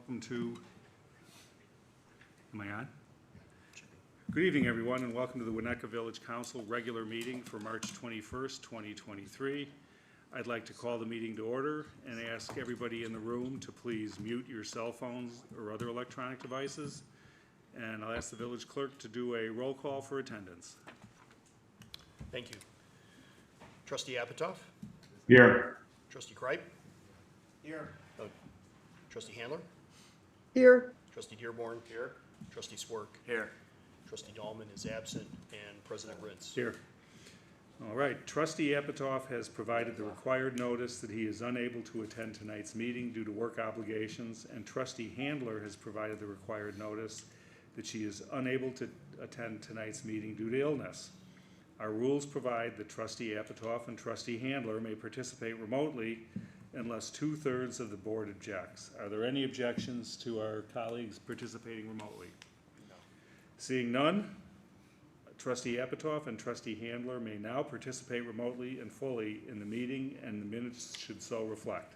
welcome to, am I on? Good evening, everyone, and welcome to the Winnetka Village Council regular meeting for March 21st, 2023. I'd like to call the meeting to order and ask everybody in the room to please mute your cell phones or other electronic devices. And I'll ask the village clerk to do a roll call for attendance. Thank you. Trustee Apatow? Here. Trustee Kripe? Here. Trustee Handler? Here. Trustee Dearborn? Here. Trustee Swerk? Here. Trustee Dahlman is absent, and President Rintz. Here. All right, Trustee Apatow has provided the required notice that he is unable to attend tonight's meeting due to work obligations, and Trustee Handler has provided the required notice that she is unable to attend tonight's meeting due to illness. Our rules provide that Trustee Apatow and Trustee Handler may participate remotely unless 2/3 of the board objects. Are there any objections to our colleagues participating remotely? No. Seeing none, Trustee Apatow and Trustee Handler may now participate remotely and fully in the meeting, and the minutes should so reflect.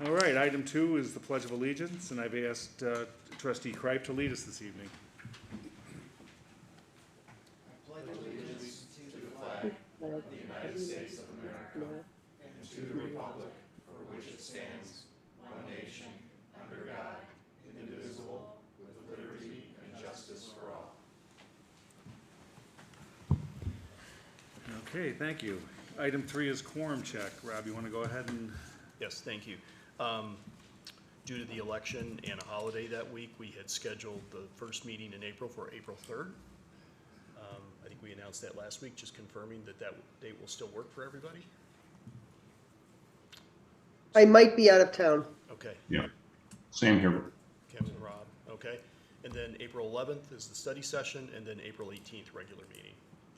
All right, item 2 is the Pledge of Allegiance, and I've asked Trustee Kripe to lead us this evening. Okay, thank you. Item 3 is quorum check. Rob, you want to go ahead and? Yes, thank you. Due to the election and a holiday that week, we had scheduled the first meeting in April for April 3rd. I think we announced that last week, just confirming that that date will still work for everybody. I might be out of town. Okay, Yeah. Same here. Kevin and Rob, okay. And then April 11th is the study session, and then April 18th, regular meeting.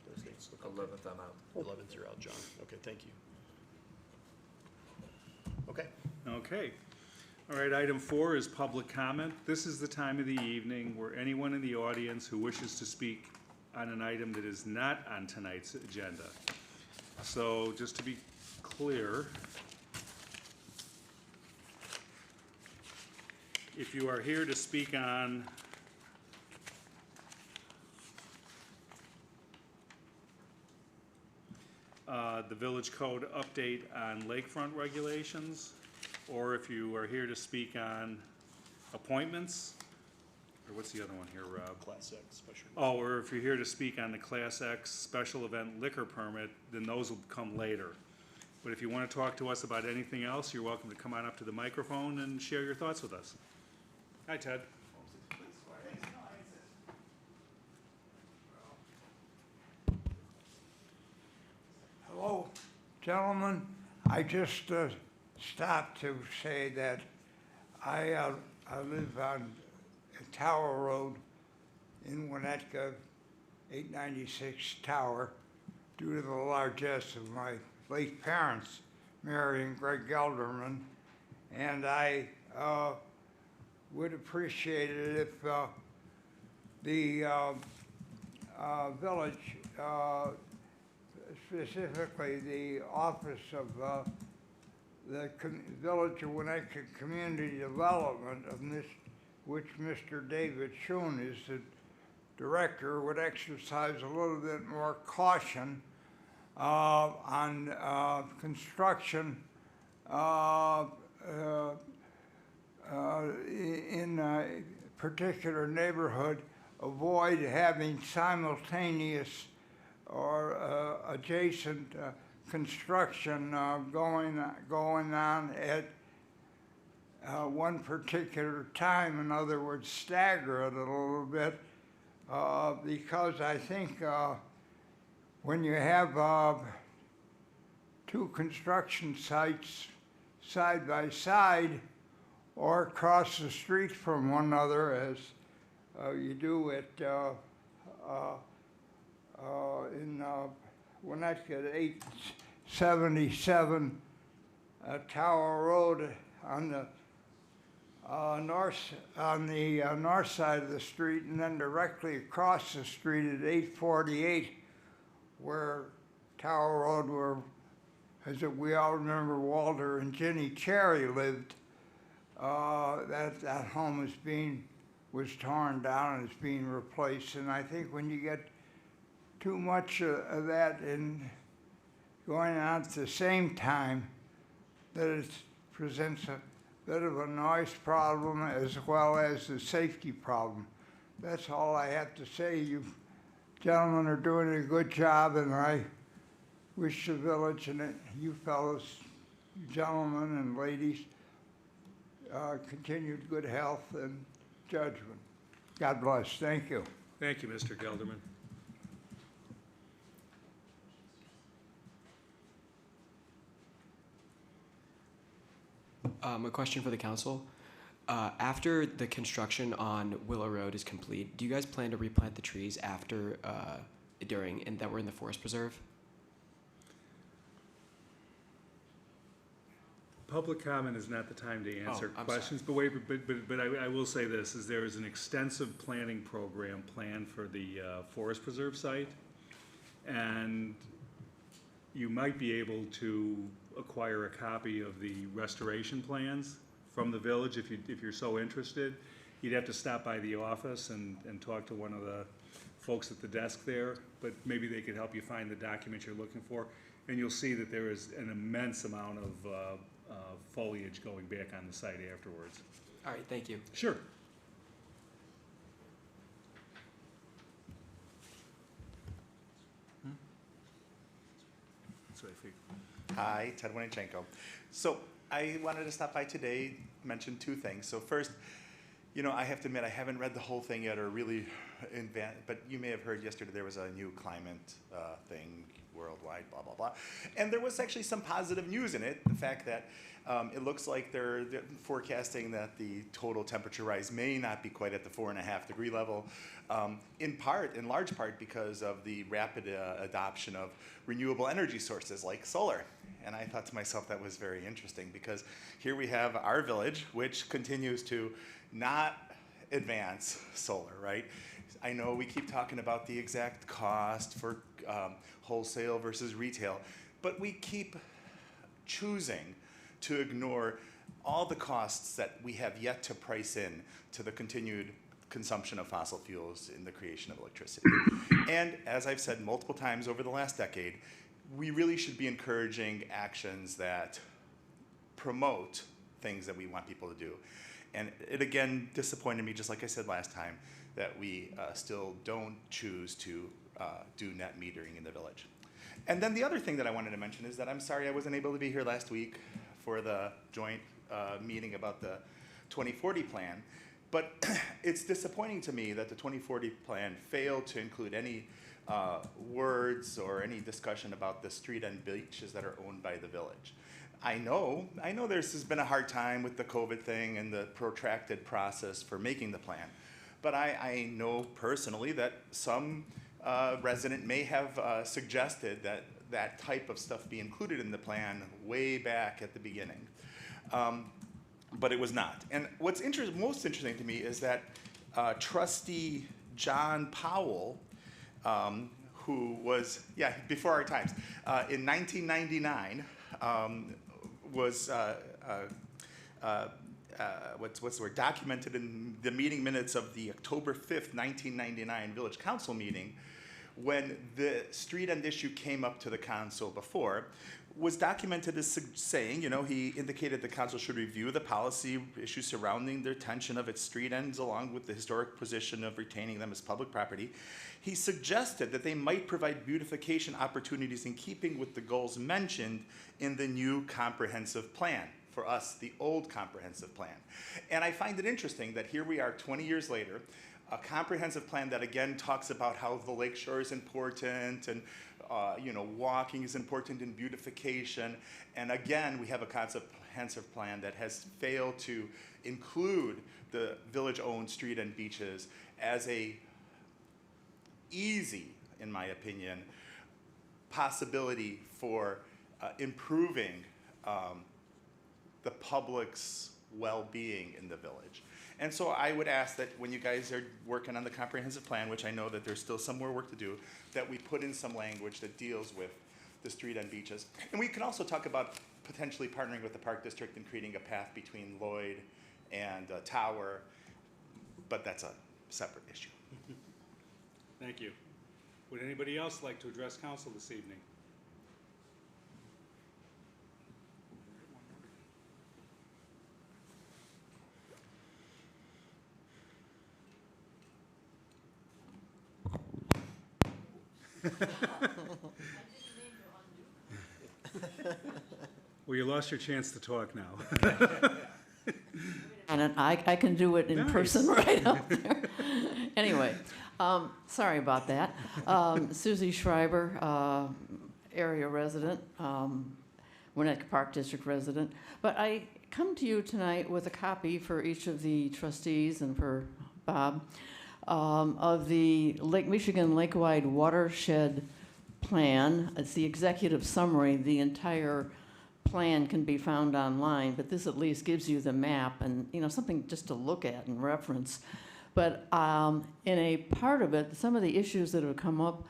Those dates look okay. 11th, I'm out. 11th, you're out, John. Okay, thank you. Okay. Okay. All right, item 4 is public comment. This is the time of the evening where anyone in the audience who wishes to speak on an item that is not on tonight's agenda. So just to be clear, if you are here to speak on the village code update on lakefront regulations, or if you are here to speak on appointments, or what's the other one here, Rob? Class X special. Oh, or if you're here to speak on the Class X special event liquor permit, then those will come later. But if you want to talk to us about anything else, you're welcome to come on up to the microphone and share your thoughts with us. Hi, Ted. Hello, gentlemen. I just stopped to say that I live on Tower Road in Winnetka, 896 Tower, due to the largesse of my late parents, Mary and Greg Gelderman, and I would appreciate it if the village, specifically the office of the Village of Winnetka Community Development, of which Mr. David Schoen is the director, would exercise a little bit more caution on construction in a particular neighborhood. Avoid having simultaneous or adjacent construction going on at one particular time. In other words, stagger it a little bit, because I think when you have two construction sites side by side or across the street from one another, as you do at in Winnetka at 877 Tower Road on the north side of the street, and then directly across the street at 848, where Tower Road, where, as we all remember, Walter and Ginny Cherry lived. that home was torn down and is being replaced. And I think when you get too much of that in going on at the same time, that it presents a bit of a noise problem as well as a safety problem. That's all I have to say. You gentlemen are doing a good job, and I wish the village and you fellows, you gentlemen and ladies, continued good health and judgment. God bless. Thank you. Thank you, Mr. Gelderman. A question for the council. After the construction on Willow Road is complete, do you guys plan to replant the trees after, during, and that were in the forest preserve? Public comment is not the time to answer I'm questions, but wait, but I will say this, is there is an extensive planning program planned for the Forest Preserve site. And you might be able to acquire a copy of the restoration plans from the village if you're so interested. You'd have to stop by the office and talk to one of the folks at the desk there, but maybe they could help you find the document you're looking for. And you'll see that there is an immense amount of foliage going back on the site afterwards. All right, thank you. Sure. That's what I figured. Hi, Ted Winichenko. So I wanted to stop by today, mention two things. So first, you know, I have to admit I haven't read the whole thing yet or really but you may have heard yesterday there was a new climate thing worldwide, blah, blah, blah. And there was actually some positive news in it. The fact that it looks like they're forecasting that the total temperature rise may not be quite at the 4.5 degree level, in large part because of the rapid adoption of renewable energy sources like solar. And I thought to myself that was very interesting because here we have our village, which continues to not advance solar, right? I know we keep talking about the exact cost for wholesale versus retail, but we keep choosing to ignore all the costs that we have yet to price in to the continued consumption of fossil fuels in the creation of electricity. And as I've said multiple times over the last decade, we really should be encouraging actions that promote things that we want people to do. And it again disappointed me, just like I said last time, that we still don't choose to do net metering in the village. And then the other thing that I wanted to mention is that I'm sorry I wasn't able to be here last week for the joint meeting about the 2040 plan. But it's disappointing to me that the 2040 plan failed to include any words or any discussion about the street and beaches that are owned by the village. I know there's been a hard time with the COVID thing and the protracted process for making the plan. But I know personally that some resident may have suggested that that type of stuff be included in the plan way back at the beginning. But it was not. And what's most interesting to me is that Trustee John Powell, who was, before our times, in 1999, was what's the word, documented in the meeting minutes of the October 5th, 1999 Village Council meeting, when the street end issue came up to the council before, was documented as saying, you know, he indicated the council should review the policy issues surrounding the retention of its street ends along with the historic position of retaining them as public property. He suggested that they might provide beautification opportunities in keeping with the goals mentioned in the new comprehensive plan. For us, the old comprehensive plan. And I find it interesting that here we are 20 years later, a comprehensive plan that again talks about how the lakeshore is important and walking is important in beautification. And again, we have a comprehensive plan that has failed to include the village-owned street and beaches as a easy, in my opinion, possibility for improving the public's well-being in the village. And so I would ask that when you guys are working on the comprehensive plan, which I know that there's still some more work to do, that we put in some language that deals with the street and beaches. And we can also talk about potentially partnering with the Park District and creating a path between Lloyd and a tower, but that's a separate issue. Thank you. Would anybody else like to address council this evening? Well, you lost your chance to talk now. And I can do it in Nice. person right out there. Anyway, sorry about that. Susie Schreiber, area resident, Winnetka Park District resident. But I come to you tonight with a copy for each of the trustees and for Bob of the Lake Michigan Lakewide Watershed Plan. It's the executive summary. The entire plan can be found online, but this at least gives you the map and, you know, something just to look at and reference. But in a part of it, some of the issues that have come up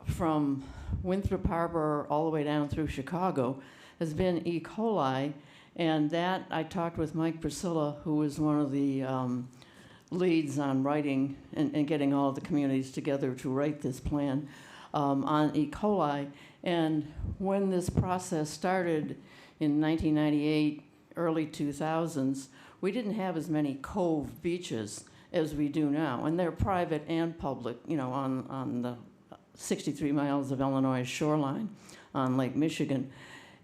from Winthrop Harbor all the way down through Chicago has been E. coli, and that I talked with Mike Priscilla, who is one of the leads on writing and getting all of the communities together to write this plan on E. coli. And when this process started in 1998, early 2000s, we didn't have as many cove beaches as we do now. And they're private and public, you know, on the 63 miles of Illinois shoreline on Lake Michigan.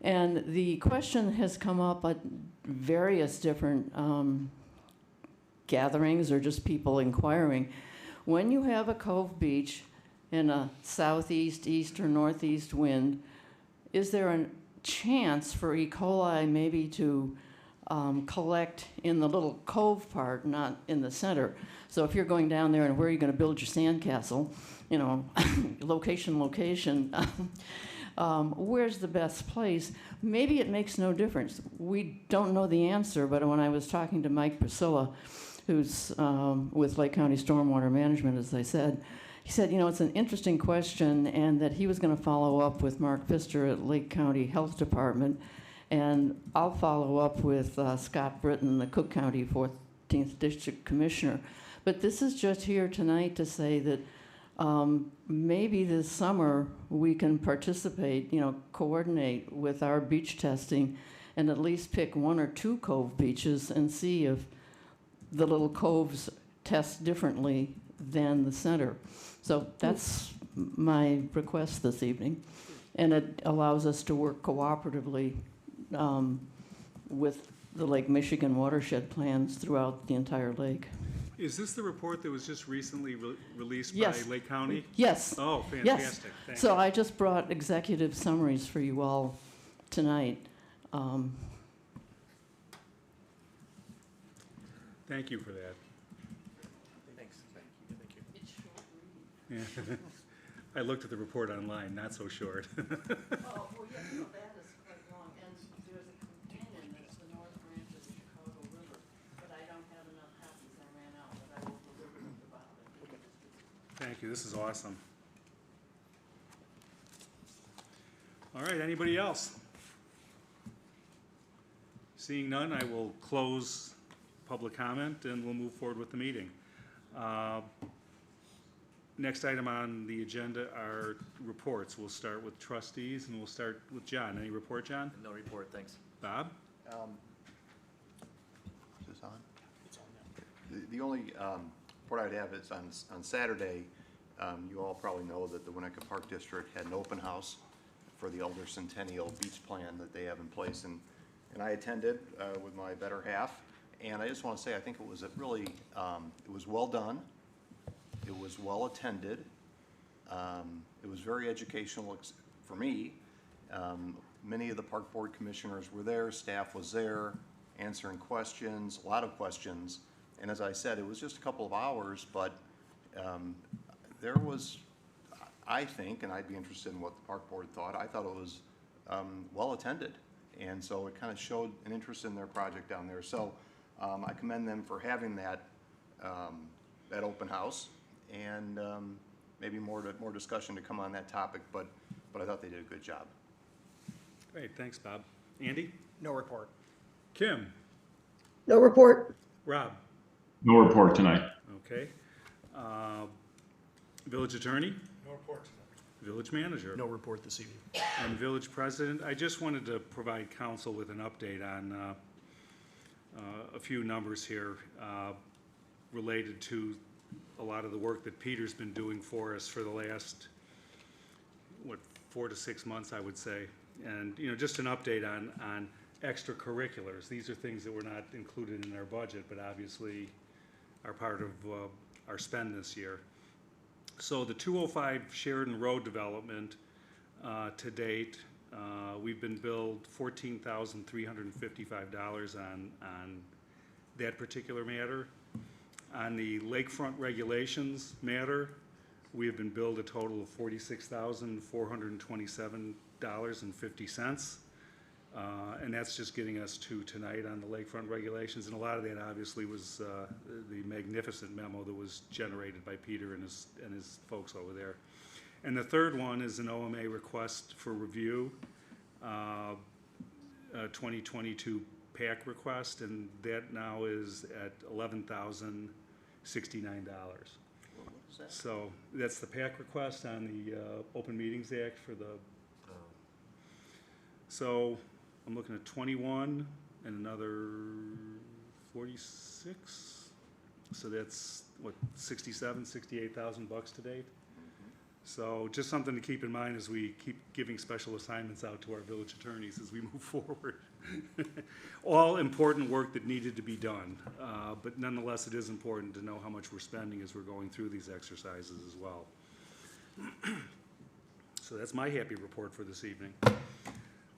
And the question has come up at various different gatherings or just people inquiring. When you have a cove beach in a southeast, east, or northeast wind, is there a chance for E. coli maybe to collect in the little cove part, not in the center? So if you're going down there and where are you going to build your sandcastle, you know, location, where's the best place? Maybe it makes no difference. We don't know the answer, but when I was talking to Mike Priscilla, who's with Lake County Stormwater Management, as I said, he said, you know, it's an interesting question, and that he was going to follow up with Mark Pfister at Lake County Health Department, and I'll follow up with Scott Britton, the Cook County 14th District Commissioner. But this is just here tonight to say that maybe this summer we can participate, you know, coordinate with our beach testing and at least pick 1 or 2 cove beaches and see if the little coves test differently than the center. So that's my request this evening. And it allows us to work cooperatively with the Lake Michigan watershed plans throughout the entire lake. Is this the report that was just recently released Yes. by Lake County? Yes. Oh, Yes. fantastic. Thank So you. I just brought executive summaries for you all tonight. Thank you for that. Thanks. Thank you. It's short reading. Yeah. I looked at the report online, not so short. Oh, well, yeah, no, that is quite long, and there's a companion that's the North Branch of the Chicago River, but I don't have enough copies, I ran out, but I will deliver them to Bob. Thank you, this is awesome. All right, anybody else? Seeing none, I will close public comment and we'll move forward with the meeting. Next item on the agenda are reports. We'll start with trustees and we'll start with John. Any report, John? No report, thanks. Bob? Is this on? It's on now. The only report I'd have is on Saturday, you all probably know that the Winnetka Park District had an open house for the Elder Centennial Beach Plan that they have in place, and I attended with my better half, and I just want to say I think it was it was well done, it was well attended, it was very educational for me. Many of the park board commissioners were there, staff was there, answering questions, a lot of questions, and as I said, it was just a couple of hours, but there was, I think, and I'd be interested in what the park board thought, I thought it was well attended. And so it kind of showed an interest in their project down there. So I commend them for having that open house, and maybe more discussion to come on that topic, but I thought they did a good job. Great, thanks, Bob. Andy? No report. Kim? No report. Rob? No report tonight. Okay. Village attorney? No report tonight. Village manager? No report this evening. And village president, I just wanted to provide council with an update on a few numbers here related to a lot of the work that Peter's been doing for us for the last, 4 to 6 months, I would say. And, just an update on extracurriculars. These are things that were not included in our budget, but obviously are part of our spend this year. So the 205 Sheridan Road development, to date, we've been billed $14,355 on that particular matter. On the lakefront regulations matter, we have been billed a total of $46,427.50. And that's just getting us to tonight on the lakefront regulations. And a lot of that obviously was the magnificent memo that was generated by Peter and his folks over there. And the third one is an OMA request for review, 2022 PAC request, and that now is at $11,069. So that's the PAC request on the Open Meetings Act for the. So I'm looking at 21 and another 46. So that's what, 68,000 bucks to date. So just something to keep in mind as we keep giving special assignments out to our village attorneys as we move forward. All important work that needed to be done, but nonetheless, it is important to know how much we're spending as we're going through these exercises as well. So that's my happy report for this evening.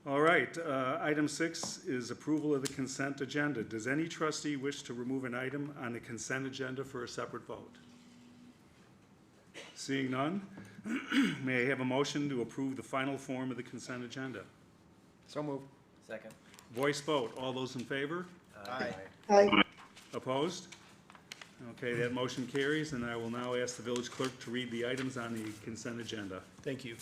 All right, item 6 is approval of the consent agenda. Does any trustee wish to remove an item on the consent agenda for a separate vote? Seeing none, may I have a motion to approve the final form of the consent agenda? So moved. Second. Voice vote. All those in favor? Aye. Aye. Opposed? Okay, that motion carries, and I will now ask the village clerk to read the items on the consent agenda. Thank you.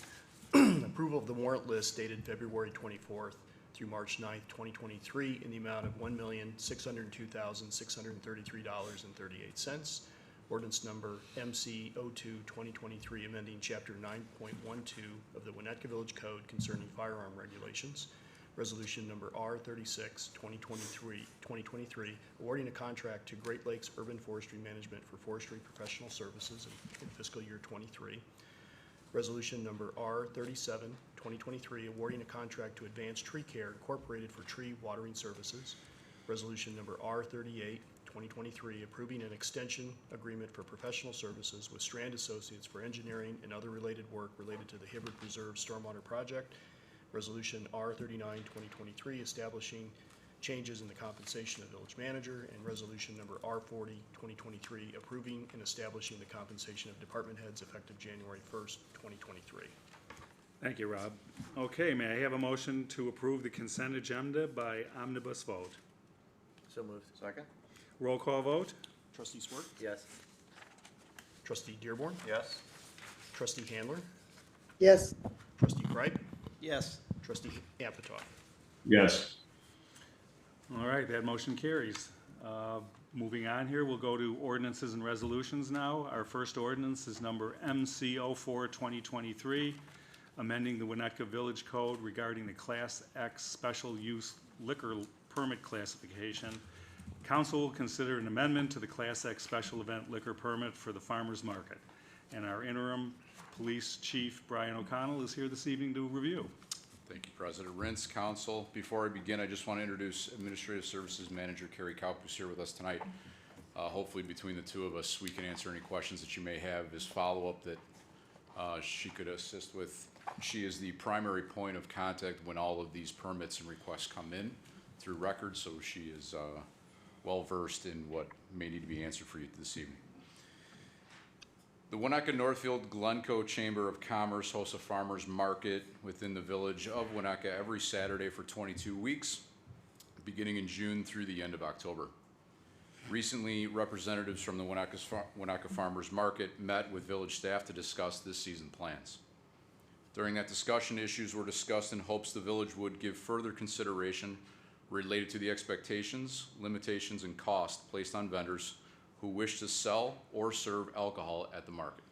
Approval of the warrant list dated February 24th through March 9th, 2023, in the amount of $1,602,633.38. Ordinance number MC-02-2023, amending Chapter 9.12 of the Winnetka Village Code concerning firearm regulations. Resolution number R36-2023, awarding a contract to Great Lakes Urban Forestry Management for forestry professional services in fiscal year 23. Resolution number R37-2023, awarding a contract to Advanced Tree Care Incorporated for tree watering services. Resolution number R38-2023, approving an extension agreement for professional services with Strand Associates for engineering and other related work related to the Hibbert Preserve Stormwater Project. Resolution R39-2023, establishing changes in the compensation of village manager, and resolution number R40-2023, approving and establishing the compensation of department heads effective January 1st, 2023. Thank you, Rob. Okay, may I have a motion to approve the consent agenda by omnibus vote? So moved. Second? Roll call vote? Trustee Swerk? Yes. Trustee Dearborn? Yes. Trustee Handler? Yes. Trustee Kripe? Yes. Trustee Apatow? Yes. All right, that motion carries. Moving on here, we'll go to ordinances and resolutions now. Our first ordinance is number MC-04-2023, amending the Winnetka Village Code regarding the Class X special use liquor permit classification. Council will consider an amendment to the Class X special event liquor permit for the farmers market. And our interim police chief, Brian O'Connell, is here this evening to review. Thank you, President Rintz, Council. Before I begin, I just want to introduce Administrative Services Manager Carrie Kaup, who's here with us tonight. Hopefully, between the two of us, we can answer any questions that you may have as follow-up that she could assist with. She is the primary point of contact when all of these permits and requests come in through records, so she is well-versed in what may need to be answered for you this evening. The Winnetka Northfield Glencoe Chamber of Commerce hosts a farmers market within the village of Winnetka every Saturday for 22 weeks, beginning in June through the end of October. Recently, representatives from the Winnetka Farmers Market met with village staff to discuss this season plans. During that discussion, issues were discussed in hopes the village would give further consideration related to the expectations, limitations, and cost placed on vendors who wish to sell or serve alcohol at the market.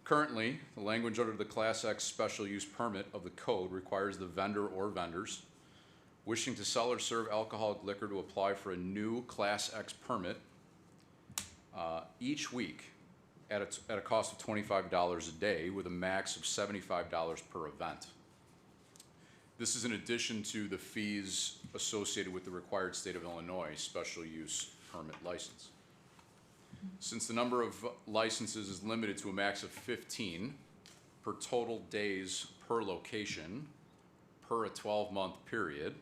Currently, the language under the Class X special use permit of the code requires the vendor or vendors wishing to sell or serve alcoholic liquor to apply for a new Class X permit each week at a cost of $25 a day with a max of $75 per event. This is in addition to the fees associated with the required state of Illinois special use permit license. Since the number of licenses is limited to a max of 15 per total days per location per a 12-month period,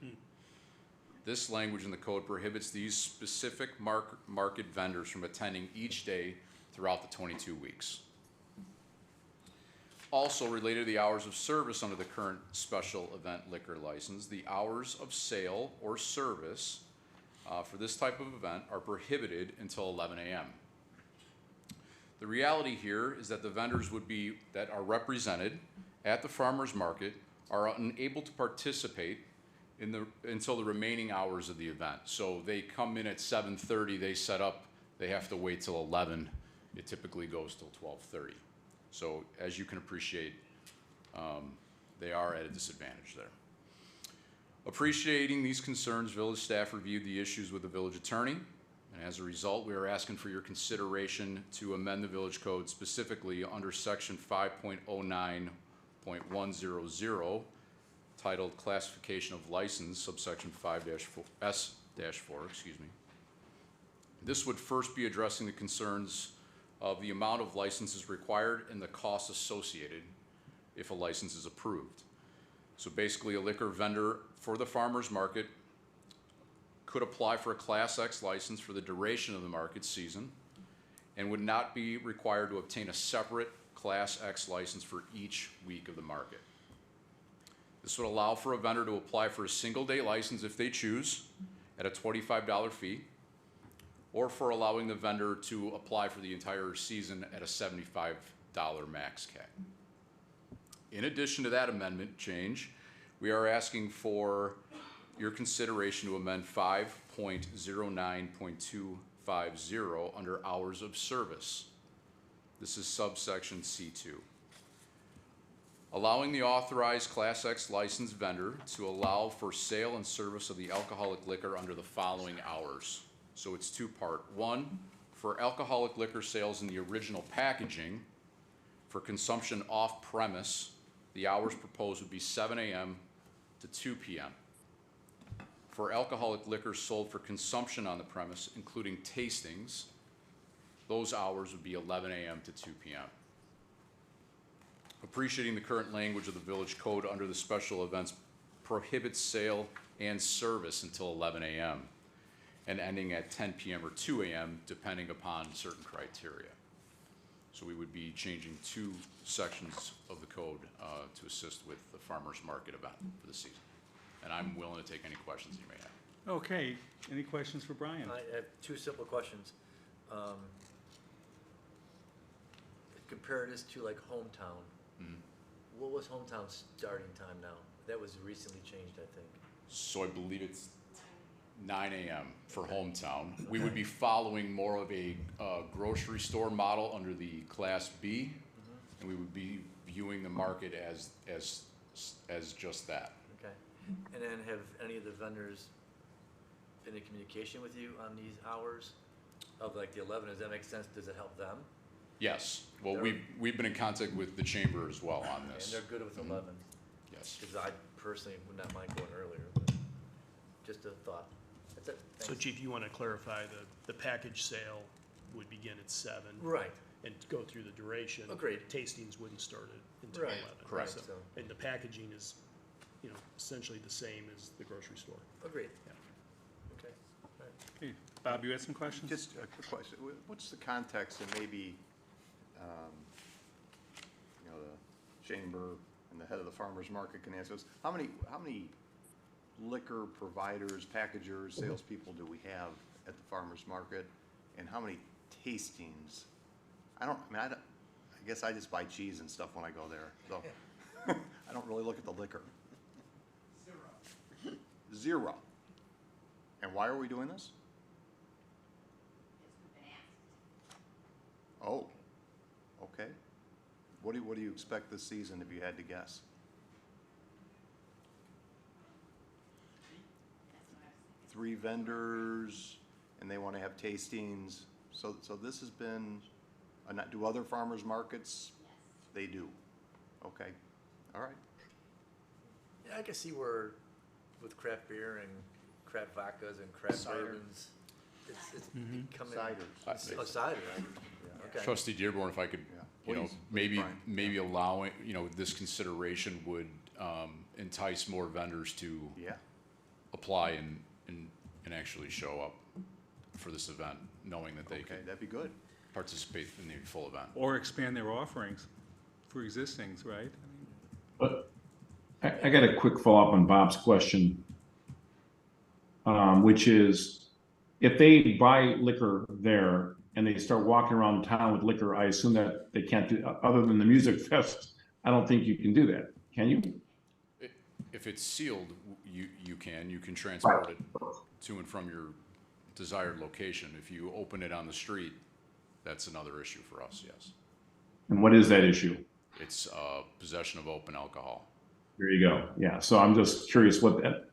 this language in the code prohibits these specific market vendors from attending each day throughout the 22 weeks. Also related to the hours of service under the current special event liquor license, the hours of sale or service for this type of event are prohibited until 11 a.m. The reality here is that the vendors that are represented at the farmer's market are unable to participate until the remaining hours of the event. So they come in at 7:30, they set up, they have to wait till 11. It typically goes till 12:30. So as you can appreciate, they are at a disadvantage there. Appreciating these concerns, village staff reviewed the issues with the village attorney, and as a result, we are asking for your consideration to amend the village code specifically under section 5.09.100, titled Classification of License, subsection 5-S-4, This would first be addressing the concerns of the amount of licenses required and the costs associated if a license is approved. So basically, a liquor vendor for the farmer's market could apply for a Class X license for the duration of the market season and would not be required to obtain a separate Class X license for each week of the market. This would allow for a vendor to apply for a single-day license if they choose at a $25 fee, or for allowing the vendor to apply for the entire season at a $75 max cap. In addition to that amendment change, we are asking for your consideration to amend 5.09.250 under hours of service. This is subsection C2. Allowing the authorized Class X licensed vendor to allow for sale and service of the alcoholic liquor under the following hours. So it's two-part. One, for alcoholic liquor sales in the original packaging, for consumption off-premise, the hours proposed would be 7 a.m. to 2 p.m. For alcoholic liquor sold for consumption on the premise, including tastings, those hours would be 11 a.m. to 2 p.m. Appreciating the current language of the village code under the special events prohibits sale and service until 11 a.m. and ending at 10 p.m. or 2 a.m. depending upon certain criteria. So we would be changing two sections of the code to assist with the farmer's market event for the season. And I'm willing to take any questions you may have. Okay, any questions for Brian? I have two simple questions. Compare this to like Hometown. What was Hometown's starting time now? That was recently changed, I think. So I believe it's 9 a.m. for Hometown. We would be following more of a grocery store model under the Class B, and we would be viewing the market as just that. Okay. And then have any of the vendors been in communication with you on these hours of like the 11? Does that make sense? Does it help them? Yes. Well, we've been in contact with the chamber as well on this. And they're good with 11? Yes. Because I personally would not mind going earlier, but just a thought. That's it. So Thanks. Chief, you want to clarify the package sale would begin at 7. Right. And go through the duration. Agreed. Tastings wouldn't start until Right. 11. Correct. So- And the packaging is, essentially the same as the grocery store. Agreed. Yeah. Okay. All right. Okay, Bob, you had some questions? Just a quick question. What's the context and maybe, the chamber and the head of the farmer's market can answer this? How many liquor providers, packagers, salespeople do we have at the farmer's market? And how many tastings? I guess I just buy cheese and stuff when I go there, so I don't really look at the liquor. 0. And why are we doing this? Oh, okay. What do you expect this season if you had to guess? Three vendors, and they want to have tastings. So this has been, do other farmers markets? They do. Okay, all right. Yeah, I can see where with craft beer and craft vodkas and craft Cider. bourbons, it's becoming. Ciders. Oh, cider, right? Okay. Trustee Dearborn, if I could, Yeah. Please, Brian. maybe allowing, this consideration would entice more vendors to Yeah, apply and actually show up for this event, knowing that they okay, can that'd be good. participate in the full event. Or expand their offerings for existings, right? But I got a quick follow-up on Bob's question, which is, if they buy liquor there and they start walking around town with liquor, I assume that they can't do, other than the music fest, I don't think you can do that, can you? If it's sealed, you can transport it to and from your desired location. If you open it on the street, that's another issue for us, yes. And what is that issue? It's possession of open alcohol. There you go. Yeah, so I'm just curious what that,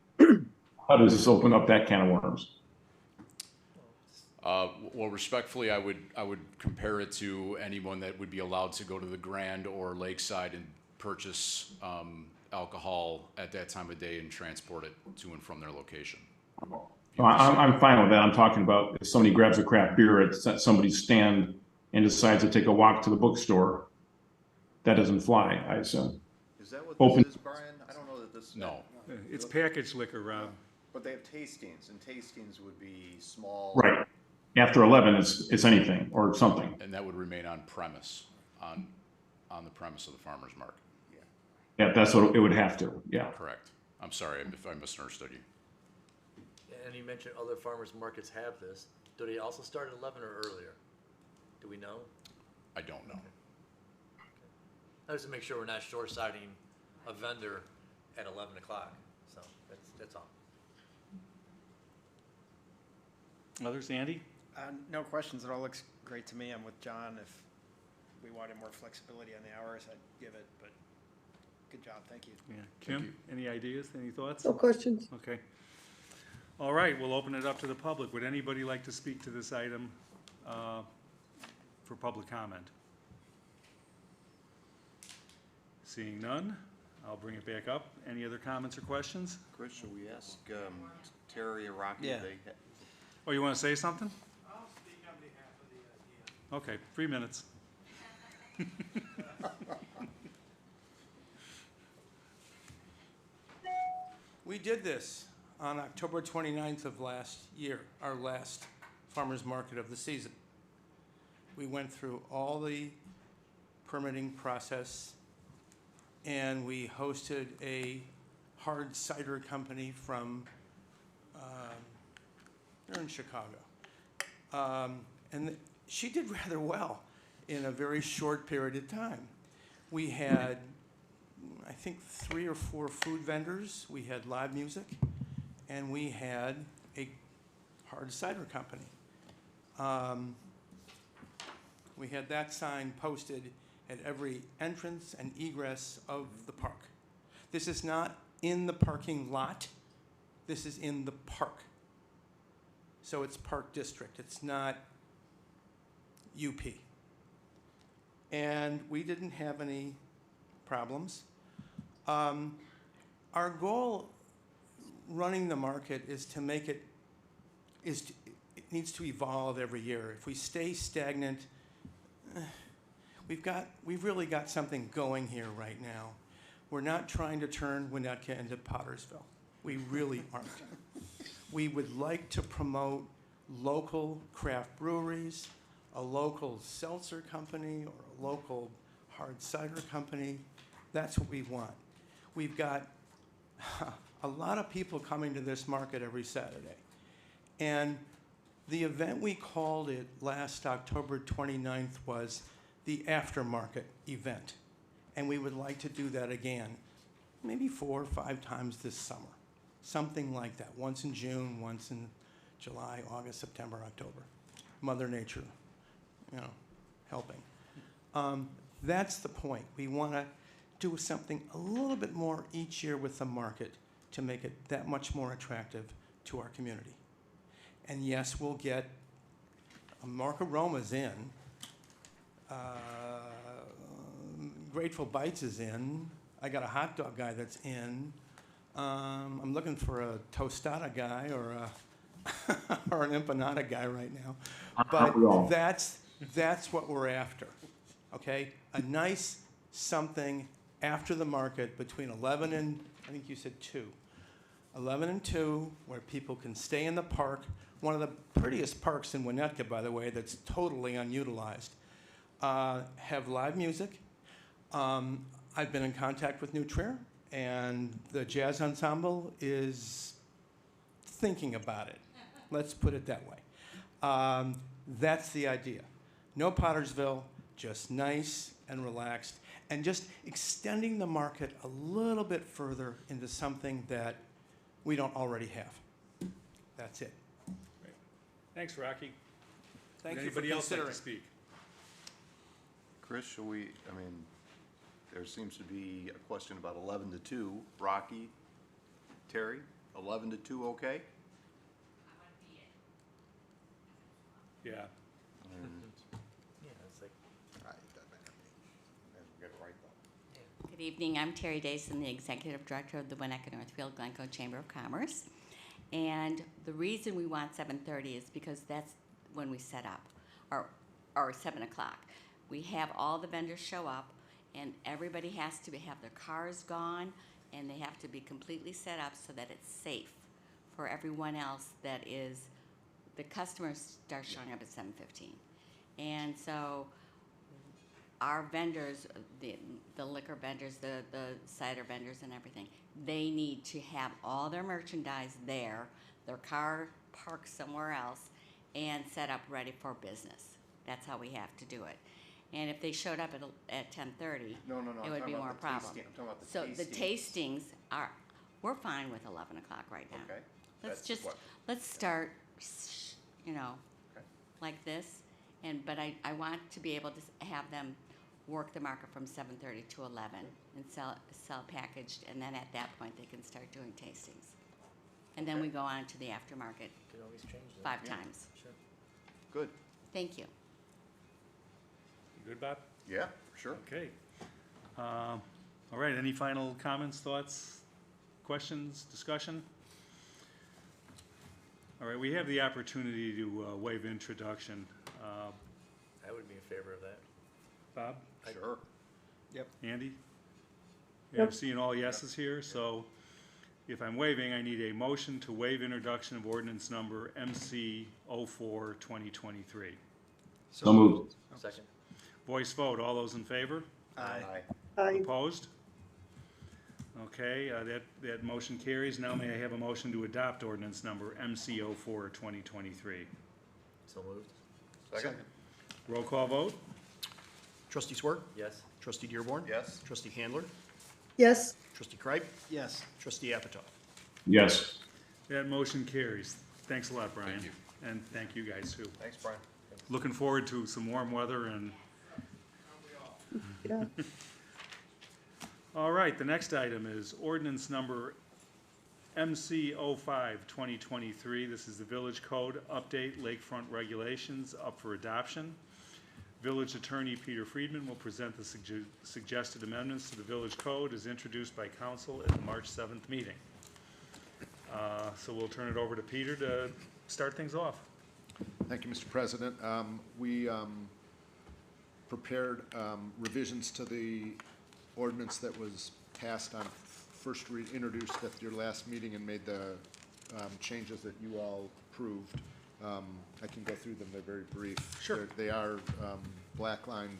how does this open up that can of worms? Well, respectfully, I would compare it to anyone that would be allowed to go to the Grand or Lakeside and purchase alcohol at that time of day and transport it to and from their location. I'm fine with that. I'm talking about if somebody grabs a craft beer at somebody's stand and decides to take a walk to the bookstore, that doesn't fly, I assume. Is that what Open- this is, Brian? I don't know that this. No. It's packaged liquor, Rob. But they have tastings, and tastings would be small. Right. After 11, it's anything or something. And that would remain on premise, on the premise of the farmer's market. Yeah, that's what it would have to, yeah. Correct. I'm sorry if I misunderstood you. And you mentioned other farmers markets have this. Do they also start at 11 or earlier? Do we know? I don't know. I just to make sure we're not short-sighting a vendor at 11 o'clock. So that's all. Others, Andy? No questions. It all looks great to me. I'm with John. If we wanted more flexibility on the hours, I'd give it, but good job. Thank you. Yeah. Kim, any ideas, any thoughts? No questions. Okay. All right, we'll open it up to the public. Would anybody like to speak to this item for public comment? Seeing none, I'll bring it back up. Any other comments or questions? Chris, should we ask Terry or Rocky? Yeah. if they Oh, you want to say something? I'll speak on behalf of the Okay, 3 minutes. We did this on October 29th of last year, our last farmer's market of the season. We went through all the permitting process, and we hosted a hard cider company from, they're in Chicago. And she did rather well in a very short period of time. We had, I think, 3 or 4 food vendors. We had live music, and we had a hard cider company. We had that sign posted at every entrance and egress of the park. This is not in the parking lot. This is in the park. So it's Park District. It's not UP. And we didn't have any problems. Our goal running the market is to make it, it needs to evolve every year. If we stay stagnant, we've really got something going here right now. We're not trying to turn Winnetka into Pottersville. We really aren't. We would like to promote local craft breweries, a local seltzer company, or a local hard cider company. That's what we want. We've got a lot of people coming to this market every Saturday. And the event we called it last October 29th was the aftermarket event. And we would like to do that again, maybe 4 or 5 times this summer. something like that, once in June, once in July, August, September, October. Mother Nature, you know, helping. That's the point. We want to do something a little bit more each year with the market to make it that much more attractive to our community. And yes, we'll get Mark Aroma's in, Grateful Bites is in, I got a hot dog guy that's in, I'm looking for a tostada guy or or an empanada guy right now. But that's what we're after, okay? A nice something after the market between 11 and, I think you said 2. 11 and 2, where people can stay in the park. One of the prettiest parks in Winnetka, by the way, that's totally unutilized. Have live music. I've been in contact with New Trier, and the jazz ensemble is thinking about it. Let's put it that way. That's the idea. No Pottersville, just nice and relaxed, and just extending the market a little bit further into something that we don't already have. That's it. Great. Thanks, Rocky. Thank Would you for anybody else like considering. to speak? Chris, shall we, I mean, there seems to be a question about 11 to 2. Rocky, Terry, 11 to 2, okay? Yeah. Yeah, it's like, Good evening, I'm Terry Dason, the Executive Director of the Winnetka Northfield Glencoe Chamber of Commerce. And the reason we want 7:30 is because that's when we set up, or 7 o'clock. We have all the vendors show up, and everybody has to have their cars gone, and they have to be completely set up so that it's safe for everyone else that is, the customers start showing up at 7:15. And so our vendors, the liquor vendors, the cider vendors and everything, they need to have all their merchandise there, their car parked somewhere else, and set up ready for business. That's how we have to do it. And if they showed up at 10:30, No, it I'm would talking be about more the problem. tasting. I'm talking about the So the tastings. tastings are, we're fine with 11 o'clock right now. Okay. Let's That's just, what- let's start, you know, Okay. like this. But I want to be able to have them work the market from 7:30 to 11 and sell packaged, and then at that point, they can start doing tastings. And then we go on to the aftermarket could always change that. 5 times. Sure. Good. Thank you. You good, Bob? Yeah, sure. Okay. All right, any final comments, thoughts, questions, discussion? All right, we have the opportunity to waive introduction. I would be in favor of that. Bob? Sure. Andy? Yeah, I'm seeing all yeses here, so if I'm waiving, I need a motion to waive introduction of ordinance number MC 04-2023. So moved. Second. Voice vote, all those in favor? Aye. Aye. Opposed? Okay, that motion carries. Now may I have a motion to adopt ordinance number MC 04-2023? So moved. Second? Roll call vote? Trustee Swerk? Yes. Trustee Dearborn? Yes. Trustee Handler? Yes, Trustee Kripe? Yes. Trustee Apatow? Yes. That motion carries. Thanks a lot, Brian. Thank you. And thank you guys too. Thanks, Brian. Looking forward to some warm weather and. yeah. All right, the next item is ordinance number MC 05-2023. This is the Village Code Update Lakefront Regulations up for adoption. Village Attorney Peter Friedman will present the suggested amendments to the Village Code as introduced by council at the March 7th meeting. So we'll turn it over to Peter to start things off. Thank you, Mr. President. We prepared revisions to the ordinance that was passed on introduced at your last meeting and made the changes that you all approved. I can go through them, they're very brief. Sure. They are black-lined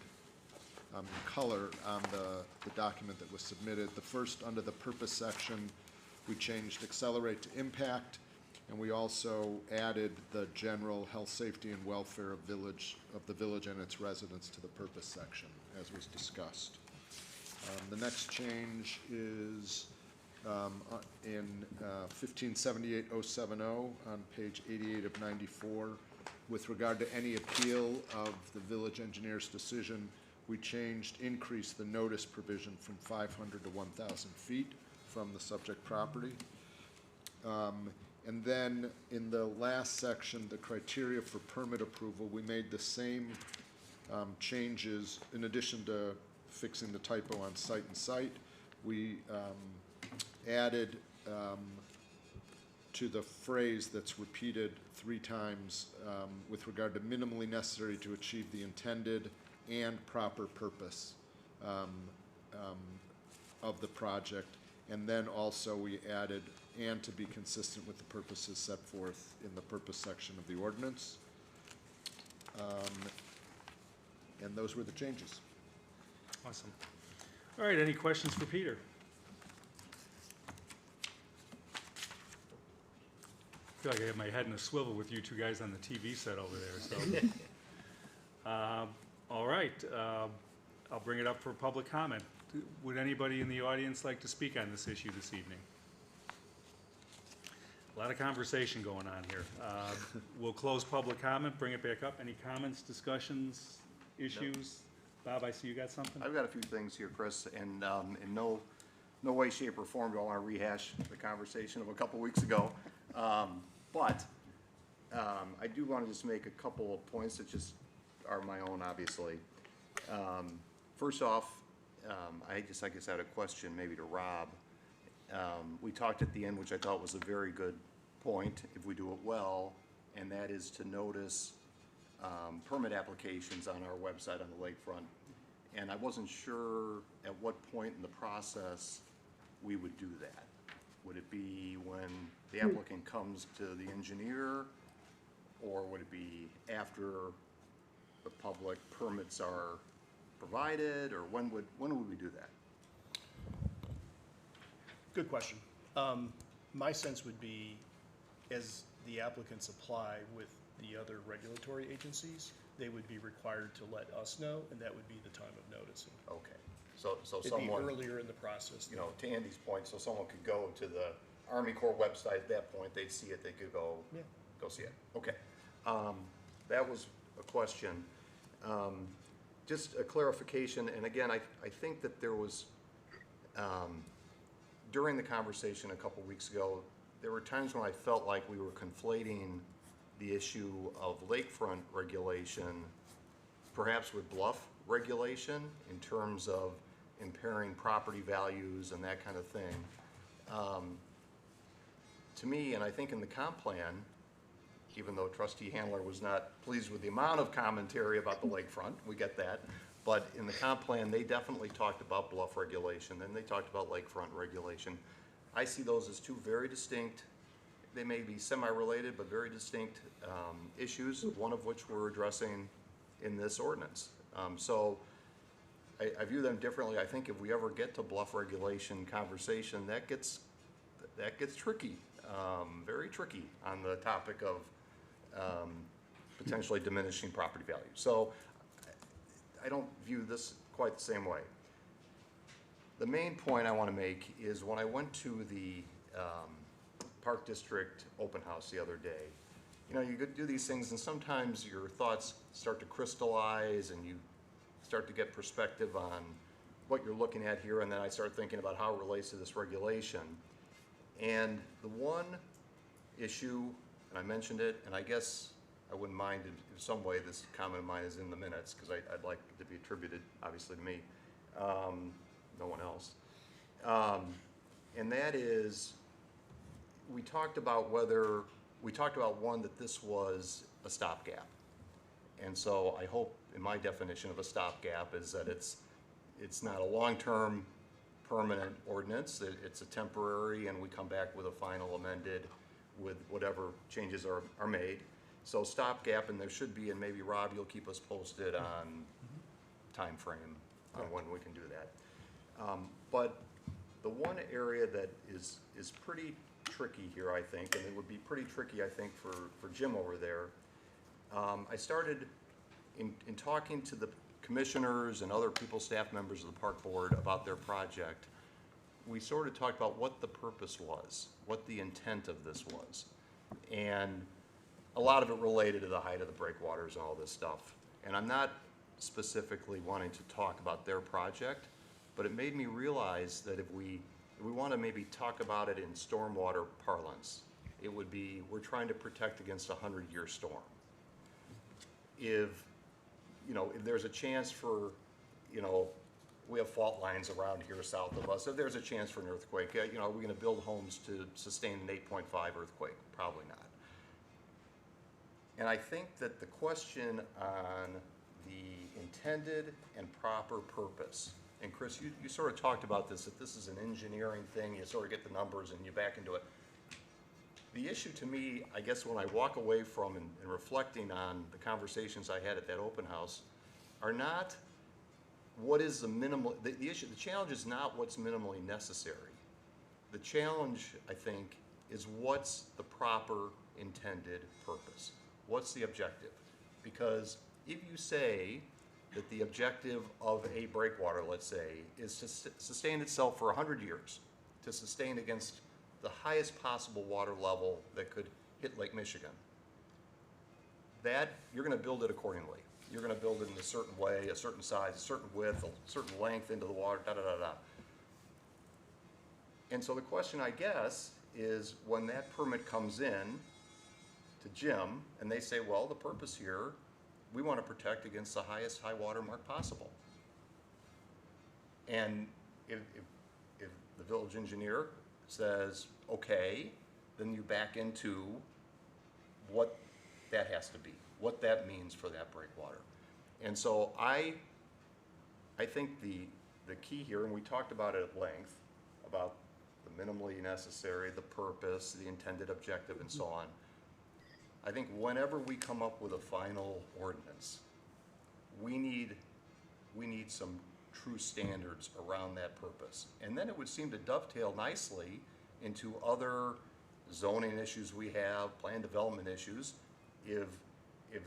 in color on the document that was submitted. The first, under the purpose section, we changed accelerate to impact, and we also added the general health, safety, and welfare of the village and its residents to the purpose section, as was discussed. The next change is in 1578-070 on page 88 of 94. With regard to any appeal of the village engineer's decision, we increased the notice provision from 500 to 1,000 feet from the subject property. And then in the last section, the criteria for permit approval, we made the same changes in addition to fixing the typo on site and site. We added to the phrase that's repeated 3 times with regard to minimally necessary to achieve the intended and proper purpose of the project. And then also we added and to be consistent with the purposes set forth in the purpose section of the ordinance. And those were the changes. Awesome. All right, any questions for Peter? I feel like I have my head in a swivel with you two guys on the TV set over there, so. All right, I'll bring it up for public comment. Would anybody in the audience like to speak on this issue this evening? A lot of conversation going on here. We'll close public comment, bring it back up. Any comments, discussions, issues? Bob, I see you got something? I've got a few things here, Chris, and in no way, shape, or form do I want to rehash the conversation of a couple weeks ago. But I do want to just make a couple of points that just are my own, obviously. First off, I guess I had a question maybe to Rob. We talked at the end, which I thought was a very good point, if we do it well, and that is to notice permit applications on our website on the lakefront. And I wasn't sure at what point in the process we would do that. Would it be when the applicant comes to the engineer, or would it be after the public permits are provided, or when would we do that? Good question. My sense would be, as the applicants apply with the other regulatory agencies, they would be required to let us know, and that would be the time of noticing. Okay, so It'd someone, be earlier in the process. you know, to Andy's point, so someone could go to the Army Corps website at that point, they'd see it, they could go see it. Okay, that was a question. Just a clarification, and again, I think that there was, during the conversation a couple weeks ago, there were times when I felt like we were conflating the issue of lakefront regulation, perhaps with bluff regulation, in terms of impairing property values and that kind of thing. To me, and I think in the comp plan, even though Trustee Handler was not pleased with the amount of commentary about the lakefront, we get that, but in the comp plan, they definitely talked about bluff regulation, and they talked about lakefront regulation. I see those as 2 very distinct, they may be semi-related, but very distinct issues, one of which we're addressing in this ordinance. So I view them differently. I think if we ever get to bluff regulation conversation, that gets tricky, very tricky on the topic of potentially diminishing property value. So I don't view this quite the same way. The main point I want to make is when I went to the Park District open house the other day, you know, you could do these things and sometimes your thoughts start to crystallize and you start to get perspective on what you're looking at here, and then I start thinking about how it relates to this regulation. And the one issue, and I mentioned it, and I guess I wouldn't mind in some way this comment of mine is in the minutes, because I'd like it to be attributed, obviously, to me, no one else. And that is, we talked about one, that this was a stopgap. And so I hope, in my definition of a stopgap, is that it's not a long-term permanent ordinance, it's a temporary, and we come back with a final amended with whatever changes are made. So stopgap, and there should be, and maybe Rob, you'll keep us posted on time frame on when we can do that. But the one area that is pretty tricky here, I think, and it would be pretty tricky, I think, for Jim over there. I started in talking to the commissioners and other people, staff members of the park board about their project. we sort of talked about what the purpose was, what the intent of this was. And a lot of it related to the height of the breakwaters and all this stuff. And I'm not specifically wanting to talk about their project, but it made me realize that if we want to maybe talk about it in stormwater parlance, it would be, we're trying to protect against a 100-year storm. If there's a chance for, we have fault lines around here south of us. If there's a chance for an earthquake, are we going to build homes to sustain an 8.5 earthquake? Probably not. And I think that the question on the intended and proper purpose, and Chris, you sort of talked about this, that this is an engineering thing, you sort of get the numbers and you back into it. The issue to me, I guess when I walk away from and reflecting on the conversations I had at that open house, are not what is the minimal, the issue, the challenge is not what's minimally necessary. The challenge, I think, is what's the proper intended purpose? What's the objective? Because if you say that the objective of a breakwater, let's say, is to sustain itself for 100 years, to sustain against the highest possible water level that could hit Lake Michigan, that you're going to build it accordingly. You're going to build it in a certain way, a certain size, a certain width, a certain length into the water, da-da-da-da. And so the question, I guess, is when that permit comes in to Jim, and they say, well, the purpose here, we want to protect against the highest high water mark possible. And if the village engineer says, okay, then you back into what that has to be, what that means for that breakwater. And so I think the key here, and we talked about it at length, about the minimally necessary, the purpose, the intended objective, and so on. I think whenever we come up with a final ordinance, we need some true standards around that purpose. And then it would seem to dovetail nicely into other zoning issues we have, plan development issues. If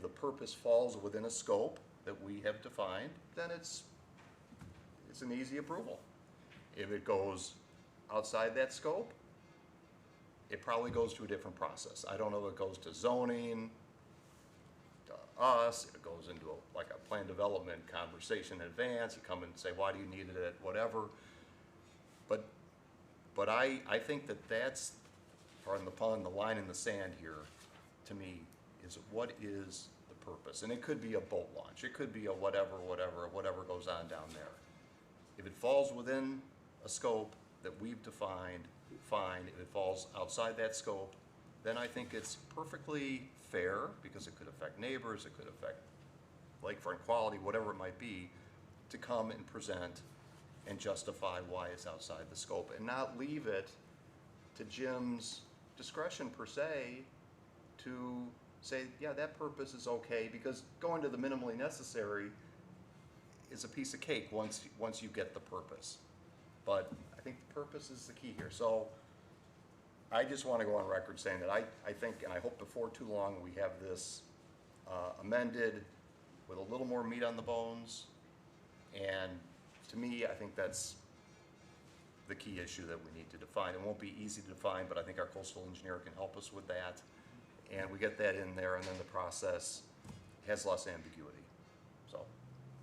the purpose falls within a scope that we have defined, then it's an easy approval. If it goes outside that scope, it probably goes to a different process. I don't know if it goes to zoning, to us, if it goes into like a plan development conversation in advance, you come and say, why do you need it, whatever. But I think that pardon the pun, the line in the sand here, to me, is what is the purpose? And it could be a boat launch. It could be a whatever goes on down there. If it falls within a scope that we've defined, fine. If it falls outside that scope, then I think it's perfectly fair, because it could affect neighbors, it could affect lakefront quality, whatever it might be, to come and present and justify why it's outside the scope, and not leave it to Jim's discretion per se to say, yeah, that purpose is okay, because going to the minimally necessary is a piece of cake once you get the purpose. But I think the purpose is the key here. So I just want to go on record saying that I think, and I hope before too long, we have this amended with a little more meat on the bones. And to me, I think that's the key issue that we need to define. It won't be easy to define, but I think our coastal engineer can help us with that. And we get that in there, and then the process has less ambiguity. So.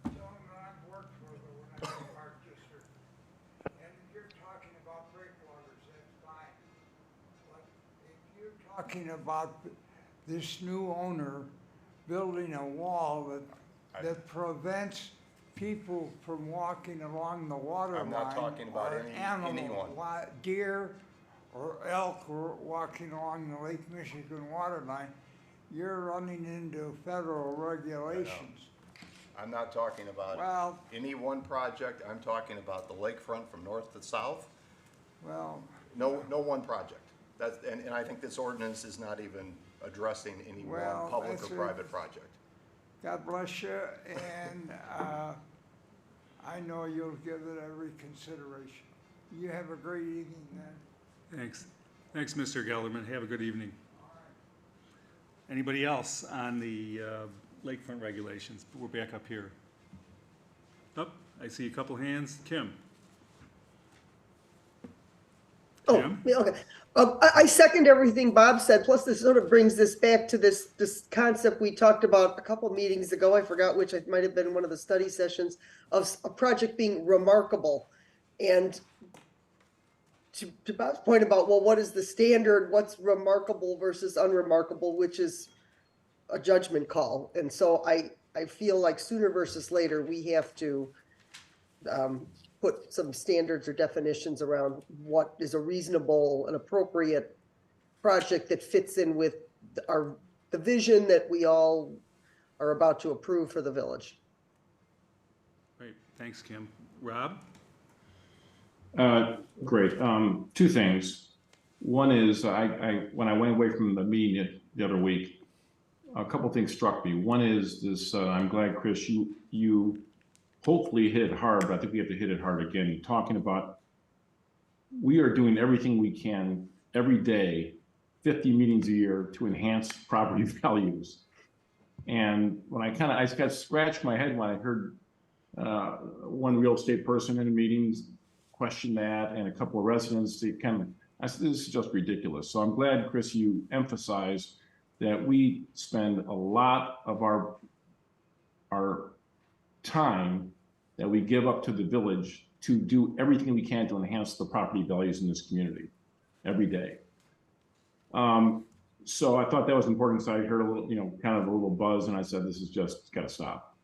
Gentlemen, I've worked for the Winnetka Park District, and if you're talking about breakwaters, that's fine. But if you're talking about this new owner building a wall that prevents people from walking along the water line. I'm not talking about anyone. Deer or elk walking along the Lake Michigan water line, you're running into federal regulations. I'm not talking about any one project. I'm talking about the lakefront from north to south. Well, no one project. And I think this ordinance is not even addressing any one public or private project. God bless you, and I know you'll give it every consideration. You have a great evening then. Thanks, Mr. Gelderman. Have a good evening. Anybody else on the lakefront regulations? We're back up here. I see a couple hands. Kim? Oh, Jim? yeah, okay. I second everything Bob said, plus this sort of brings this back to this concept we talked about a couple meetings ago. I forgot which, it might have been one of the study sessions, of a project being remarkable. And to Bob's point about, well, what is the standard? What's remarkable versus unremarkable, which is a judgment call. And so I feel like sooner versus later, we have to put some standards or definitions around what is a reasonable and appropriate project that fits in with the vision that we all are about to approve for the village. Great, thanks, Kim. Rob? Great. Two things. One is when I went away from the meeting the other week, a couple things struck me. One is this, I'm glad, Chris, you hopefully hit it hard, but I think we have to hit it hard again. Talking about, we are doing everything we can every day, 50 meetings a year, to enhance property values. And when I got scratched my head when I heard one real estate person in the meetings question that, and a couple of residents, I said, this is just ridiculous. So I'm glad, Chris, you emphasized that we spend a lot of our time that we give up to the village to do everything we can to enhance the property values in this community every day. So I thought that was important. So I heard a little, kind of a little buzz, and I said, this is just got to stop.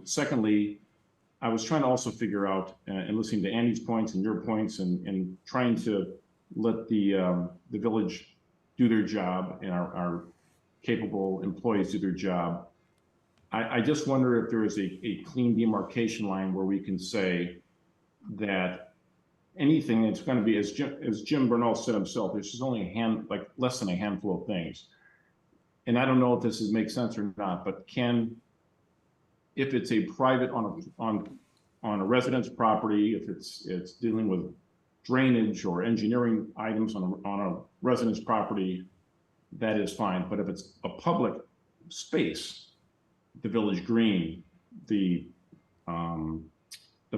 Secondly, I was trying to also figure out, and listening to Andy's points and your points, and trying to let the village do their job and our capable employees do their job. I just wonder if there is a clean demarcation line where we can say that anything that's going to be, as Jim Bernal said himself, there's just only less than a handful of things. And I don't know if this makes sense or not, but if it's a private on a residence property, if it's dealing with drainage or engineering items on a residence property, that is fine. But if it's a public space, the village green, the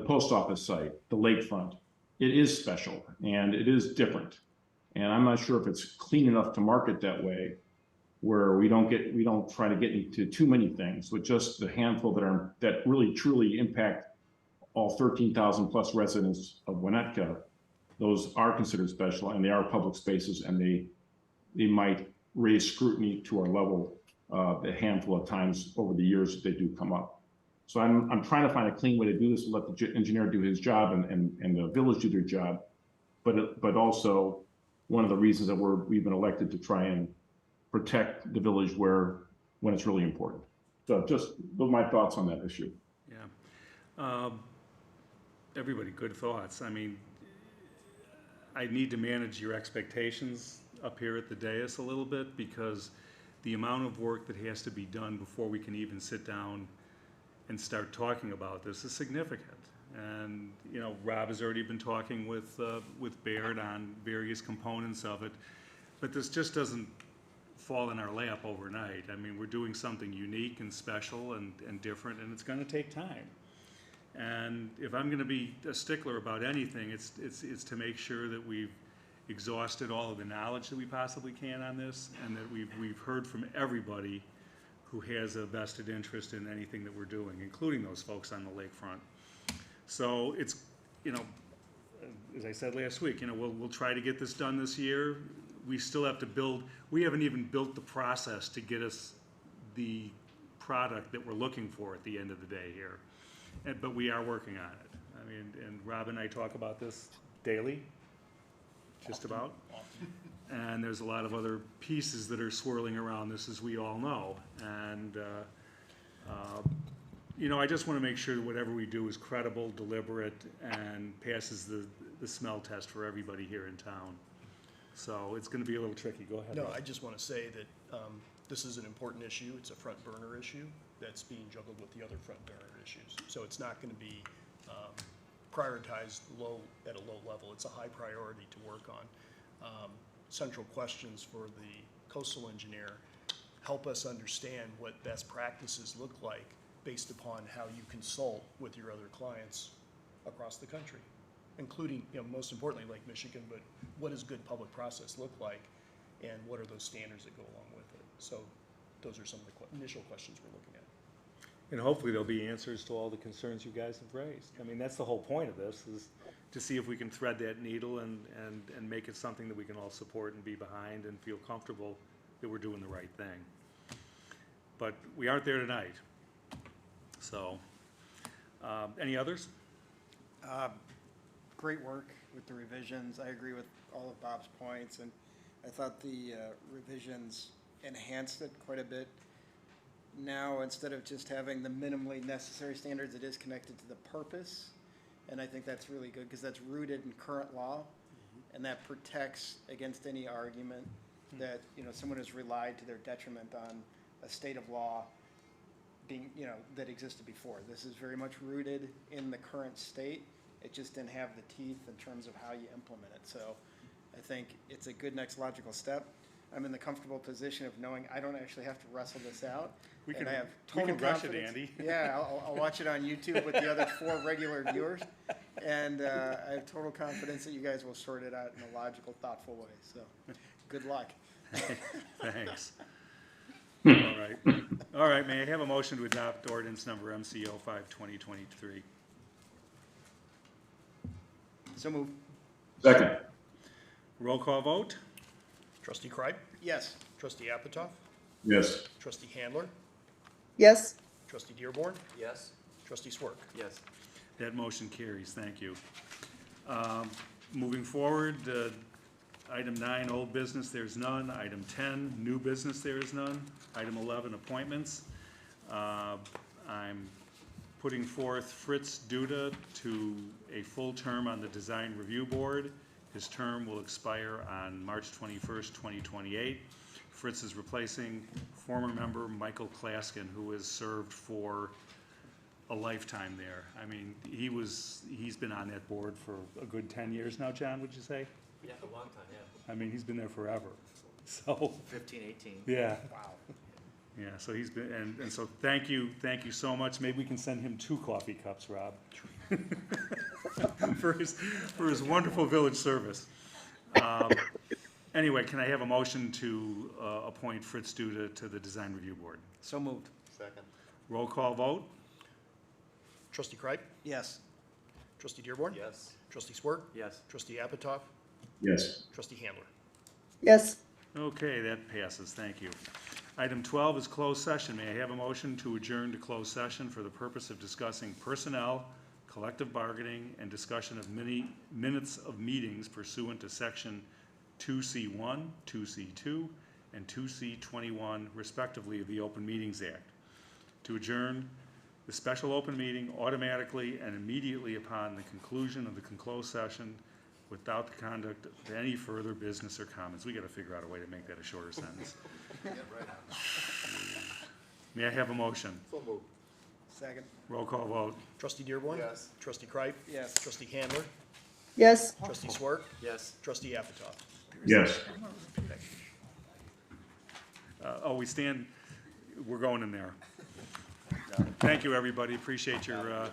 post office site, the lakefront, it is special and it is different. And I'm not sure if it's clean enough to market that way, where we don't try to get into too many things, with just the handful that really truly impact all 13,000 plus residents of Winnetka. Those are considered special, and they are public spaces, and they might raise scrutiny to our level a handful of times over the years that they do come up. So I'm trying to find a clean way to do this, to let the engineer do his job and the village do their job, but also one of the reasons that we've been elected to try and protect the village when it's really important. So just my thoughts on that issue. Yeah. Everybody, good thoughts. I mean, I need to manage your expectations up here at the dais a little bit, because the amount of work that has to be done before we can even sit down and start talking about this is significant. And Rob has already been talking with Baird on various components of it, but this just doesn't fall in our lap overnight. I mean, we're doing something unique and special and different, and it's going to take time. And if I'm going to be a stickler about anything, it's to make sure that we've exhausted all of the knowledge that we possibly can on this, and that we've heard from everybody who has a vested interest in anything that we're doing, including those folks on the lakefront. So it's, as I said last week, we'll try to get this done this year. We still have to build. We haven't even built the process to get us the product that we're looking for at the end of the day here, but we are working on it. I mean, and Rob and I talk about this daily, just about. And there's a lot of other pieces that are swirling around this, as we all know. And I just want to make sure that whatever we do is credible, deliberate, and passes the smell test for everybody here in town. So it's going to be a little tricky. Go ahead. No, Rob. I just want to say that this is an important issue. It's a front burner issue that's being juggled with the other front burner issues. So it's not going to be prioritized at a low level. It's a high priority to work on. Central questions for the coastal engineer help us understand what best practices look like based upon how you consult with your other clients across the country. including, most importantly, Lake Michigan, but what does good public process look like? And what are those standards that go along with it? So those are some of the initial questions we're looking at. And hopefully there'll be answers to all the concerns you guys have raised. I mean, that's the whole point of this, is to see if we can thread that needle and make it something that we can all support and be behind and feel comfortable that we're doing the right thing. But we aren't there tonight. So, any others? Great work with the revisions. I agree with all of Bob's points, and I thought the revisions enhanced it quite a bit. Now, instead of just having the minimally necessary standards, it is connected to the purpose, and I think that's really good because that's rooted in current law, and that protects against any argument that someone has relied to their detriment on a state of law being that existed before. This is very much rooted in the current state. It just didn't have the teeth in terms of how you implement it. So I think it's a good next logical step. I'm in the comfortable position of knowing I don't actually have to wrestle this out. We and can, I have we total can rush it, confidence. Andy. Yeah, I'll watch it on YouTube with the other 4 regular viewers. And I have total confidence that you guys will sort it out in a logical, thoughtful way. So good luck. Thanks. All right, may I have a motion to adopt ordinance number MCO 5/2023? So move. Second. Roll call vote? Trustee Kreib? Yes. Trustee Apatow? Yes. Trustee Handler? Yes, Trustee Dearborn? Yes? Trustee Swerk? Yes. That motion carries, thank you. Moving forward, item 9, old business, there's none. Item 10, new business, there is none. Item 11, appointments. I'm putting forth Fritz Duda to a full term on the Design Review Board. His term will expire on March 21st, 2028. Fritz is replacing former member Michael Klaskin, who has served for a lifetime there. I mean, he's been on that board for a good 10 years now, John, would you say? Yeah, a long time, yeah. I mean, he's been there forever, so. 15, 18. Yeah. Wow. Yeah, so he's been, and so thank you so much. Maybe we can send him 2 coffee cups, Rob. for his wonderful village service. Anyway, can I have a motion to appoint Fritz Duda to the Design Review Board? So moved. Second. Roll call vote? Trustee Kreib? Yes. Trustee Dearborn? Yes. Trustee Swerk? Yes. Trustee Apatow? Yes. Trustee Handler? yes, Okay, that passes, thank you. Item 12 is closed session. May I have a motion to adjourn to closed session for the purpose of discussing personnel, collective bargaining, and discussion of minutes of meetings pursuant to section 2C1, 2C2, and 2C21 respectively of the Open Meetings Act. To adjourn the special open meeting automatically and immediately upon the conclusion of the closed session without the conduct of any further business or comments. We gotta figure out a way to make that a shorter sentence. May I have a motion? So moved. Second. Roll call vote. Trustee Dearborn? Yes. Trustee Kreib? Yes. Trustee Handler? yes. Trustee Swerk? Yes. Trustee Apatow? Yes. We're going in there. Thank you, everybody. Appreciate your